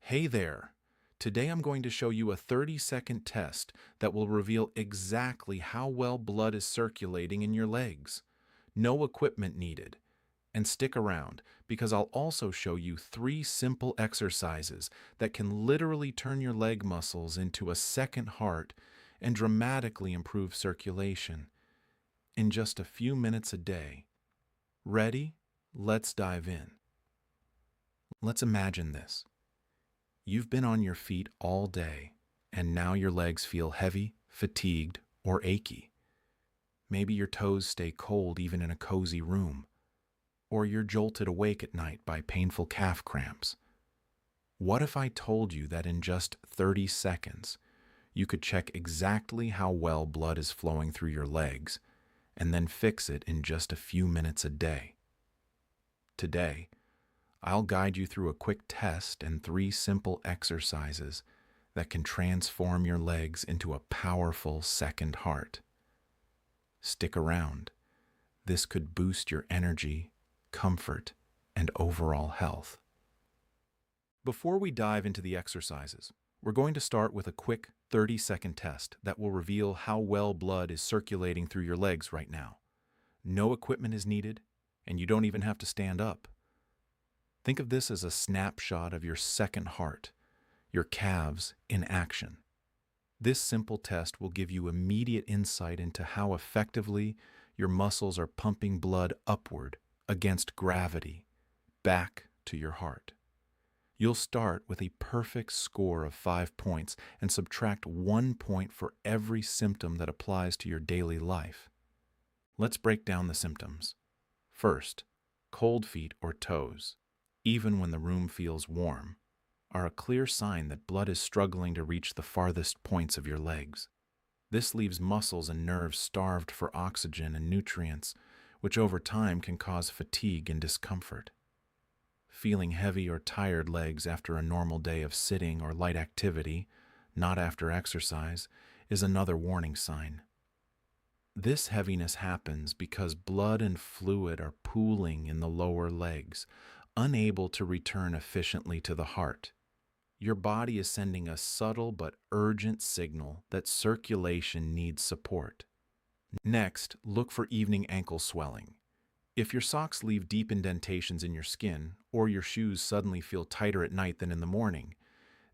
Hey there! Today I'm going to show you a 30-second test that will reveal exactly how well blood is circulating in your legs. No equipment needed. And stick around, because I'll also show you 3 simple exercises that can literally turn your leg muscles into a second heart and dramatically improve circulation in just a few minutes a day. Ready? Let's dive in. Let's imagine this. You've been on your feet all day, and now your legs feel heavy, fatigued, or achy. Maybe your toes stay cold even in a cozy room, or you're jolted awake at night by painful calf cramps. What if I told you that in just 30 seconds, you could check exactly how well blood is flowing through your legs, and then fix it in just a few minutes a day? Today, I'll guide you through a quick test and 3 simple exercises that can transform your legs into a powerful second heart. Stick around. This could boost your energy, comfort, and overall health. Before we dive into the exercises, we're going to start with a quick 30-second test that will reveal how well blood is circulating through your legs right now. No equipment is needed, and you don't even have to stand up. Think of this as a snapshot of your second heart, your calves in action. This simple test will give you immediate insight into how effectively your muscles are pumping blood upward against gravity, back to your heart. You'll start with a perfect score of 5 points and subtract 1 point for every symptom that applies to your daily life. Let's break down the symptoms. First, cold feet or toes, even when the room feels warm, are a clear sign that blood is struggling to reach the farthest points of your legs. This leaves muscles and nerves starved for oxygen and nutrients, which over time can cause fatigue and discomfort. Feeling heavy or tired legs after a normal day of sitting or light activity, not after exercise, is another warning sign. This heaviness happens because blood and fluid are pooling in the lower legs, unable to return efficiently to the heart. Your body is sending a subtle but urgent signal that circulation needs support. Next, look for evening ankle swelling. If your socks leave deep indentations in your skin, or your shoes suddenly feel tighter at night than in the morning,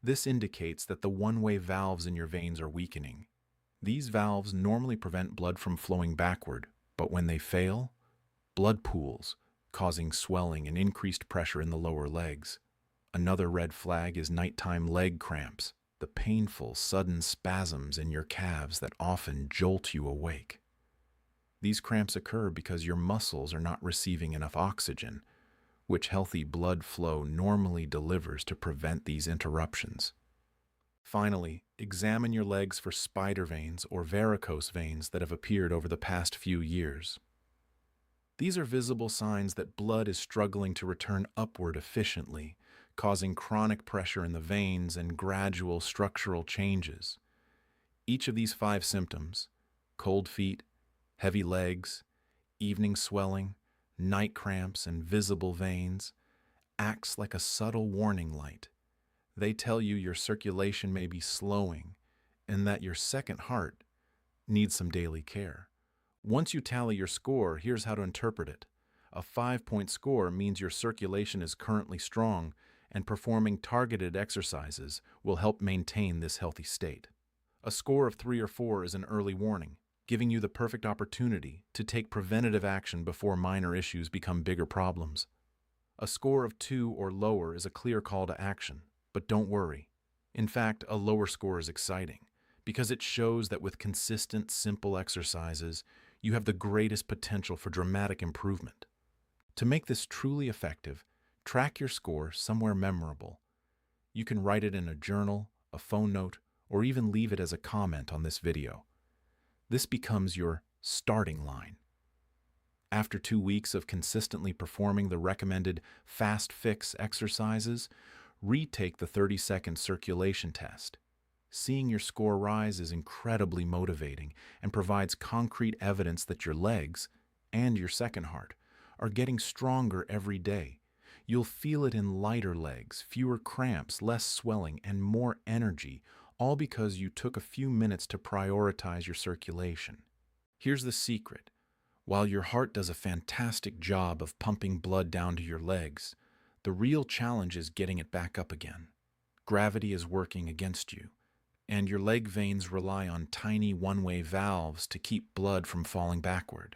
this indicates that the one-way valves in your veins are weakening. These valves normally prevent blood from flowing backward, but when they fail, blood pools, causing swelling and increased pressure in the lower legs. Another red flag is nighttime leg cramps, the painful, sudden spasms in your calves that often jolt you awake. These cramps occur because your muscles are not receiving enough oxygen, which healthy blood flow normally delivers to prevent these interruptions. Finally, examine your legs for spider veins or varicose veins that have appeared over the past few years. These are visible signs that blood is struggling to return upward efficiently, causing chronic pressure in the veins and gradual structural changes. Each of these 5 symptoms, cold feet, heavy legs, evening swelling, night cramps, and visible veins, acts like a subtle warning light. They tell you your circulation may be slowing and that your second heart needs some daily care. Once you tally your score, here's how to interpret it. A 5-point score means your circulation is currently strong, and performing targeted exercises will help maintain this healthy state. A score of 3 or 4 is an early warning, giving you the perfect opportunity to take preventative action before minor issues become bigger problems. A score of 2 or lower is a clear call to action, but don't worry. In fact, a lower score is exciting, because it shows that with consistent, simple exercises, you have the greatest potential for dramatic improvement. To make this truly effective, track your score somewhere memorable. You can write it in a journal, a phone note, or even leave it as a comment on this video. This becomes your starting line. After 2 weeks of consistently performing the recommended fast fix exercises, retake the 30-second circulation test. Seeing your score rise is incredibly motivating and provides concrete evidence that your legs, and your second heart, are getting stronger every day. You'll feel it in lighter legs, fewer cramps, less swelling, and more energy, all because you took a few minutes to prioritize your circulation. Here's the secret. While your heart does a fantastic job of pumping blood down to your legs, the real challenge is getting it back up again. Gravity is working against you, and your leg veins rely on tiny one-way valves to keep blood from falling backward.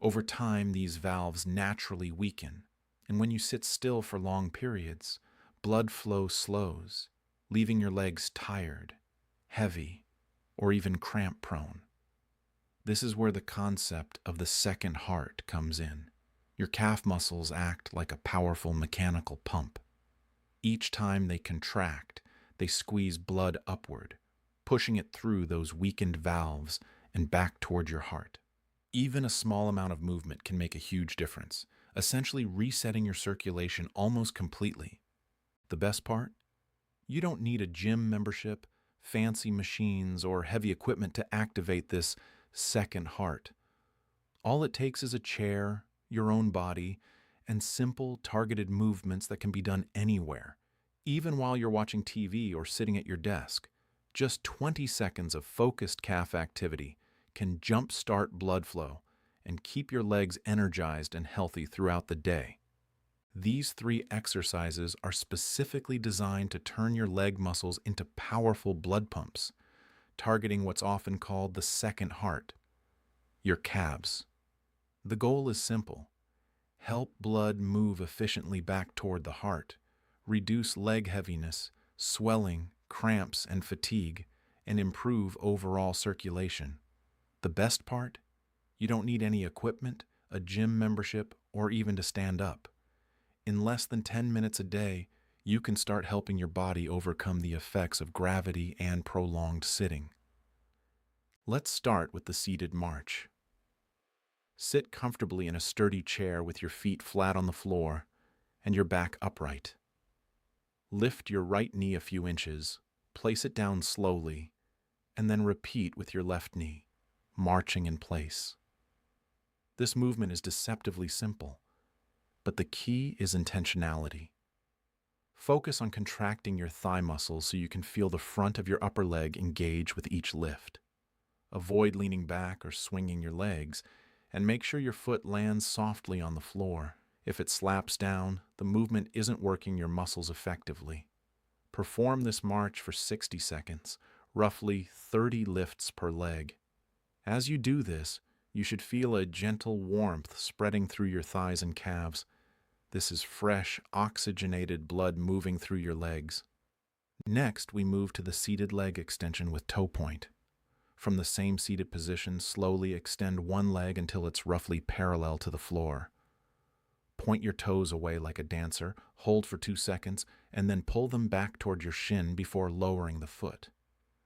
Over time, these valves naturally weaken, and when you sit still for long periods, blood flow slows, leaving your legs tired, heavy, or even cramp-prone. This is where the concept of the second heart comes in. Your calf muscles act like a powerful mechanical pump. Each time they contract, they squeeze blood upward, pushing it through those weakened valves and back toward your heart. Even a small amount of movement can make a huge difference, essentially resetting your circulation almost completely. The best part? You don't need a gym membership, fancy machines, or heavy equipment to activate this second heart. All it takes is a chair, your own body, and simple, targeted movements that can be done anywhere, even while you're watching TV or sitting at your desk. Just 20 seconds of focused calf activity can jumpstart blood flow and keep your legs energized and healthy throughout the day. These 3 exercises are specifically designed to turn your leg muscles into powerful blood pumps, targeting what's often called the second heart, your calves. The goal is simple. Help blood move efficiently back toward the heart, reduce leg heaviness, swelling, cramps, and fatigue, and improve overall circulation. The best part? You don't need any equipment, a gym membership, or even to stand up. In less than 10 minutes a day, you can start helping your body overcome the effects of gravity and prolonged sitting. Let's start with the seated march. Sit comfortably in a sturdy chair with your feet flat on the floor and your back upright. Lift your right knee a few inches, place it down slowly, and then repeat with your left knee, marching in place. This movement is deceptively simple, but the key is intentionality. Focus on contracting your thigh muscles so you can feel the front of your upper leg engage with each lift. Avoid leaning back or swinging your legs, and make sure your foot lands softly on the floor. If it slaps down, the movement isn't working your muscles effectively. Perform this march for 60 seconds, roughly 30 lifts per leg. As you do this, you should feel a gentle warmth spreading through your thighs and calves. This is fresh, oxygenated blood moving through your legs. Next, we move to the seated leg extension with toe point. From the same seated position, slowly extend one leg until it's roughly parallel to the floor. Point your toes away like a dancer, hold for 2 seconds, and then pull them back toward your shin before lowering the foot.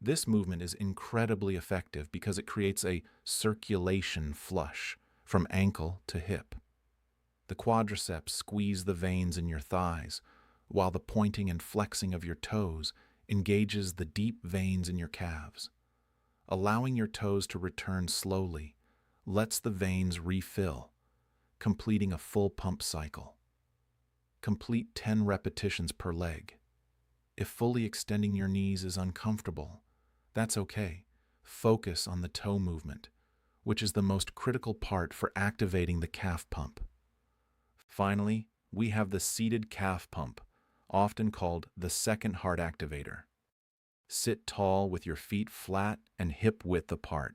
This movement is incredibly effective because it creates a circulation flush from ankle to hip. The quadriceps squeeze the veins in your thighs, while the pointing and flexing of your toes engages the deep veins in your calves. Allowing your toes to return slowly lets the veins refill, completing a full pump cycle. Complete 10 repetitions per leg. If fully extending your knees is uncomfortable, that's okay. Focus on the toe movement, which is the most critical part for activating the calf pump. Finally, we have the seated calf pump, often called the second heart activator. Sit tall with your feet flat and hip width apart.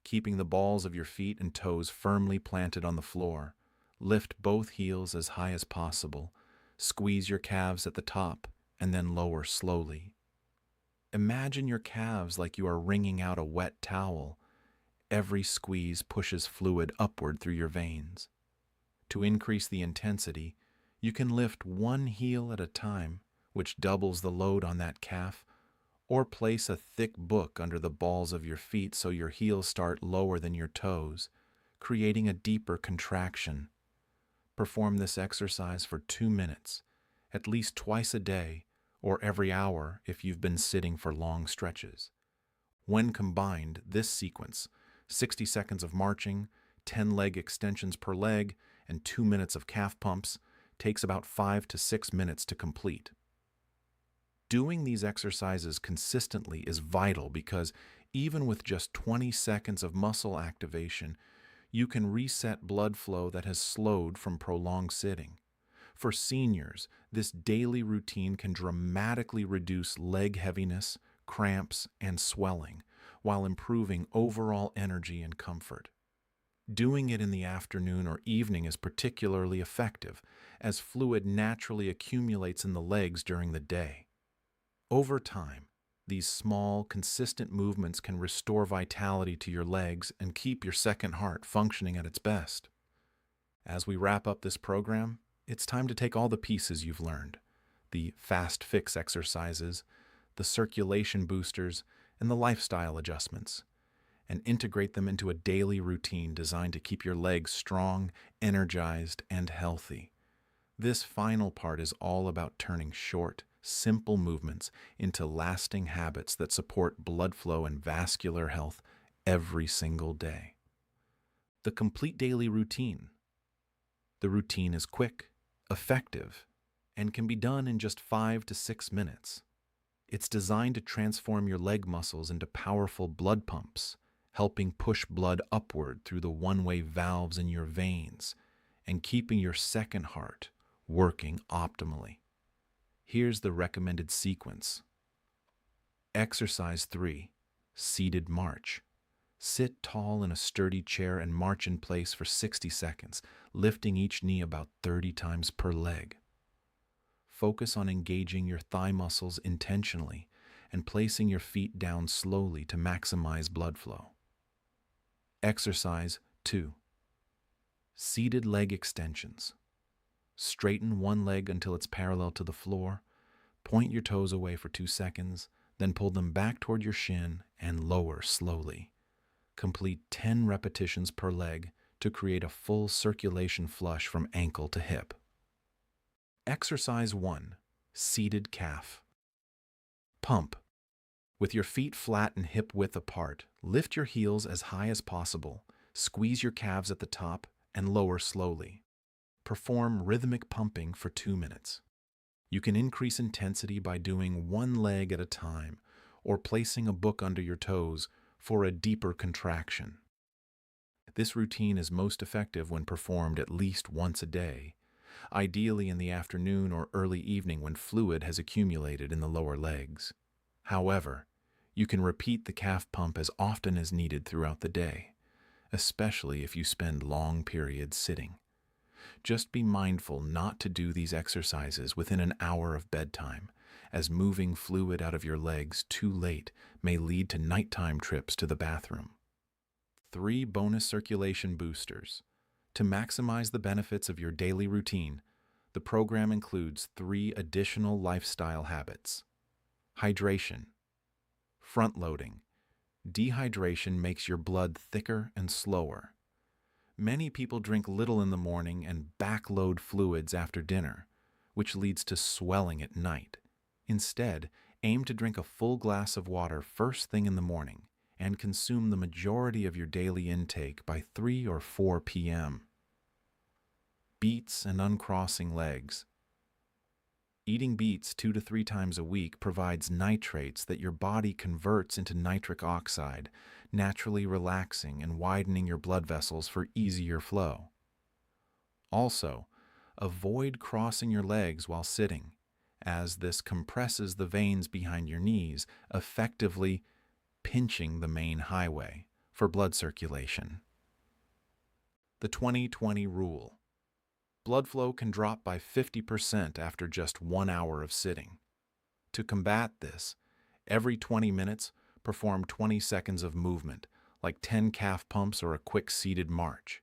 Keeping the balls of your feet and toes firmly planted on the floor, lift both heels as high as possible, squeeze your calves at the top, and then lower slowly. Imagine your calves like you are wringing out a wet towel. Every squeeze pushes fluid upward through your veins. To increase the intensity, you can lift one heel at a time, which doubles the load on that calf, or place a thick book under the balls of your feet so your heels start lower than your toes, creating a deeper contraction. Perform this exercise for 2 minutes, at least twice a day, or every hour if you've been sitting for long stretches. When combined, this sequence, 60 seconds of marching, 10 leg extensions per leg, and 2 minutes of calf pumps, takes about 5 to 6 minutes to complete. Doing these exercises consistently is vital because even with just 20 seconds of muscle activation, you can reset blood flow that has slowed from prolonged sitting. For seniors, this daily routine can dramatically reduce leg heaviness, cramps, and swelling, while improving overall energy and comfort. Doing it in the afternoon or evening is particularly effective, as fluid naturally accumulates in the legs during the day. Over time, these small, consistent movements can restore vitality to your legs and keep your second heart functioning at its best. As we wrap up this program, it's time to take all the pieces you've learned, the fast fix exercises, the circulation boosters, and the lifestyle adjustments, and integrate them into a daily routine designed to keep your legs strong, energized, and healthy. This final part is all about turning short, simple movements into lasting habits that support blood flow and vascular health every single day. The complete daily routine. The routine is quick, effective, and can be done in just 5 to 6 minutes. It's designed to transform your leg muscles into powerful blood pumps, helping push blood upward through the one-way valves in your veins and keeping your second heart working optimally. Here's the recommended sequence. Exercise 3, seated march. Sit tall in a sturdy chair and march in place for 60 seconds, lifting each knee about 30 times per leg. Focus on engaging your thigh muscles intentionally and placing your feet down slowly to maximize blood flow. Exercise 2, seated leg extensions. Straighten one leg until it's parallel to the floor, point your toes away for 2 seconds, then pull them back toward your shin and lower slowly. Complete 10 repetitions per leg to create a full circulation flush from ankle to hip. Exercise 1, seated calf. Pump. With your feet flat and hip width apart, lift your heels as high as possible, squeeze your calves at the top, and lower slowly. Perform rhythmic pumping for 2 minutes. You can increase intensity by doing one leg at a time or placing a book under your toes for a deeper contraction. This routine is most effective when performed at least once a day, ideally in the afternoon or early evening when fluid has accumulated in the lower legs. However, you can repeat the calf pump as often as needed throughout the day, especially if you spend long periods sitting. Just be mindful not to do these exercises within an hour of bedtime, as moving fluid out of your legs too late may lead to nighttime trips to the bathroom. 3 bonus circulation boosters. To maximize the benefits of your daily routine, the program includes 3 additional lifestyle habits. Hydration. Front-loading. Dehydration makes your blood thicker and slower. Many people drink little in the morning and backload fluids after dinner, which leads to swelling at night. Instead, aim to drink a full glass of water first thing in the morning and consume the majority of your daily intake by 3 or 4 p.m. Beets and uncrossing legs. Eating beets 2 to 3 times a week provides nitrates that your body converts into nitric oxide, naturally relaxing and widening your blood vessels for easier flow. Also, avoid crossing your legs while sitting, as this compresses the veins behind your knees, effectively pinching the main highway for blood circulation. The 20-20 rule. Blood flow can drop by 50% after just 1 hour of sitting. To combat this, every 20 minutes, perform 20 seconds of movement, like 10 calf pumps or a quick seated march.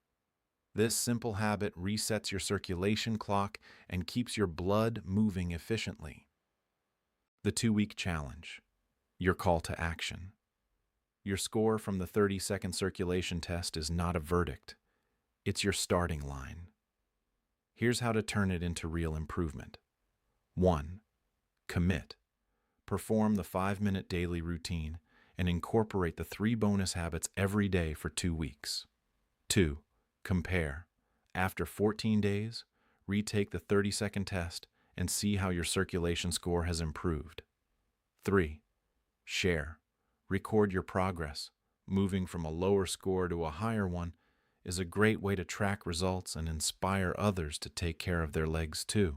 This simple habit resets your circulation clock and keeps your blood moving efficiently. The 2-week challenge. Your call to action. Your score from the 30-second circulation test is not a verdict. It's your starting line. Here's how to turn it into real improvement. 1. Commit. Perform the 5-minute daily routine and incorporate the 3 bonus habits every day for 2 weeks. 2. Compare. After 14 days, Retake the 30-second test and see how your circulation score has improved. 3. Share. Record your progress. Moving from a lower score to a higher one is a great way to track results and inspire others to take care of their legs too.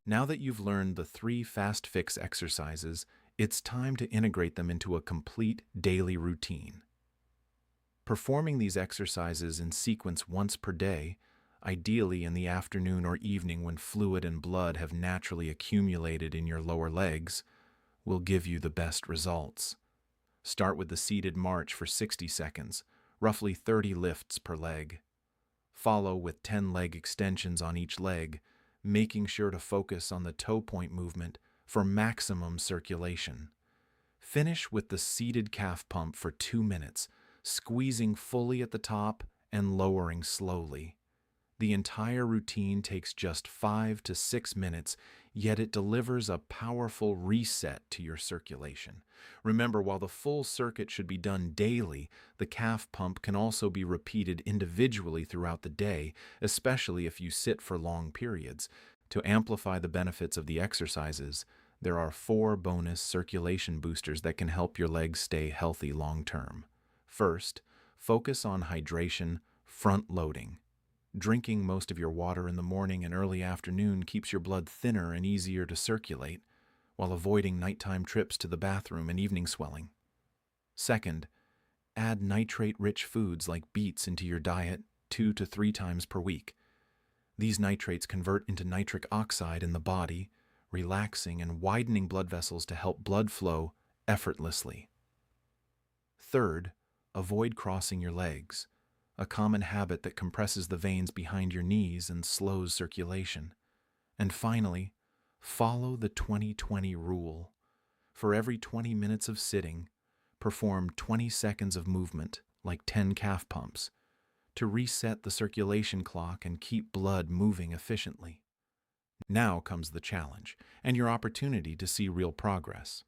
Now that you've learned the 3 fast fix exercises, it's time to integrate them into a complete daily routine. Performing these exercises in sequence once per day, ideally in the afternoon or evening when fluid and blood have naturally accumulated in your lower legs, will give you the best results. Start with the seated march for 60 seconds, roughly 30 lifts per leg. Follow with 10 leg extensions on each leg, making sure to focus on the toe point movement for maximum circulation. Finish with the seated calf pump for 2 minutes, squeezing fully at the top and lowering slowly. The entire routine takes just 5 to 6 minutes, yet it delivers a powerful reset to your circulation. Remember, while the full circuit should be done daily, the calf pump can also be repeated individually throughout the day, especially if you sit for long periods. To amplify the benefits of the exercises, there are 4 bonus circulation boosters that can help your legs stay healthy long term. First, focus on hydration, front loading. Drinking most of your water in the morning and early afternoon keeps your blood thinner and easier to circulate, while avoiding nighttime trips to the bathroom and evening swelling. Second, add nitrate-rich foods like beets into your diet 2 to 3 times per week. These nitrates convert into nitric oxide in the body, relaxing and widening blood vessels to help blood flow effortlessly. Third, avoid crossing your legs, a common habit that compresses the veins behind your knees and slows circulation. And finally, follow the 20-20 rule. For every 20 minutes of sitting, perform 20 seconds of movement, like 10 calf pumps, to reset the circulation clock and keep blood moving efficiently. Now comes the challenge, and your opportunity to see real progress.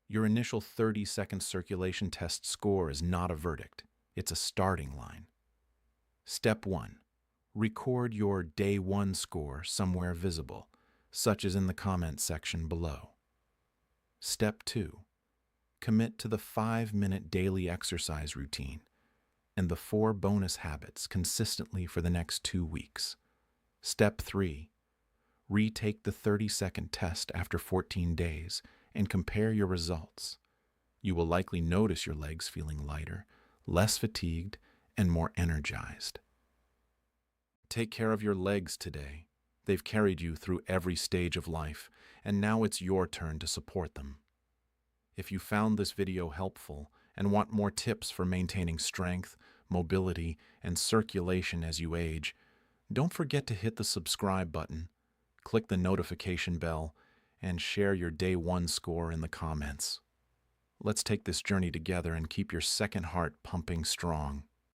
Your initial 30-second circulation test score is not a verdict, it's a starting line. Step 1. Record your Day 1 score somewhere visible, such as in the comments section below. Step 2. Commit to the 5-minute daily exercise routine and the 4 bonus habits consistently for the next 2 weeks. Step 3. Retake the 30-second test after 14 days and compare your results. You will likely notice your legs feeling lighter, less fatigued, and more energized. Take care of your legs today. They've carried you through every stage of life, and now it's your turn to support them. If you found this video helpful and want more tips for maintaining strength, mobility, and circulation as you age, don't forget to hit the subscribe button, click the notification bell, and share your Day 1 score in the comments. Let's take this journey together and keep your second heart pumping strong.